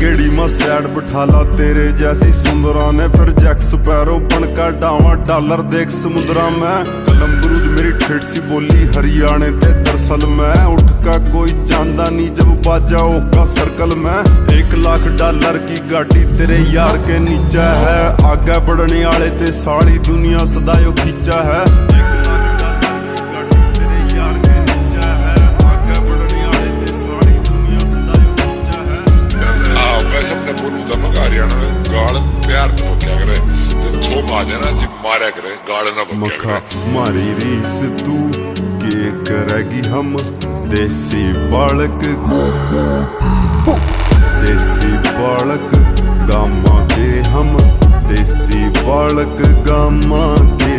गेड़ी में सैड बिठाला तेरे जैसी सुंदरा ने, फिर जैक स्पैरो बनकर डावा डॉलर देख समुद्रा में। कलम बरूद मेरी ठेठ सी बोली हरियाणे ते, दरअसल मैं उठ का कोई जानदा नहीं जब बाजाओ का सर्कल में। 1 लाख डॉलर की गाड़ी तेरे यार के नीचे है, आगे बढ़ने वाले ते सारी दुनिया सदायो खींचा है। 1 लाख डॉलर की गाड़ी तेरे यार के नीचे है, आगे बढ़ने वाले ते सारी दुनिया सदायो खींचा है। वैसे अपने बोलू तो मगर हरियाणा में गाड़ प्यार तो क्या करे, जब छो मारे ना जिप मारा करे गाड़ ना बक्या करे। मारी रीस तू के करेगी हम देसी बालक, देसी बालक गामा के हम, देसी बालक गामा के।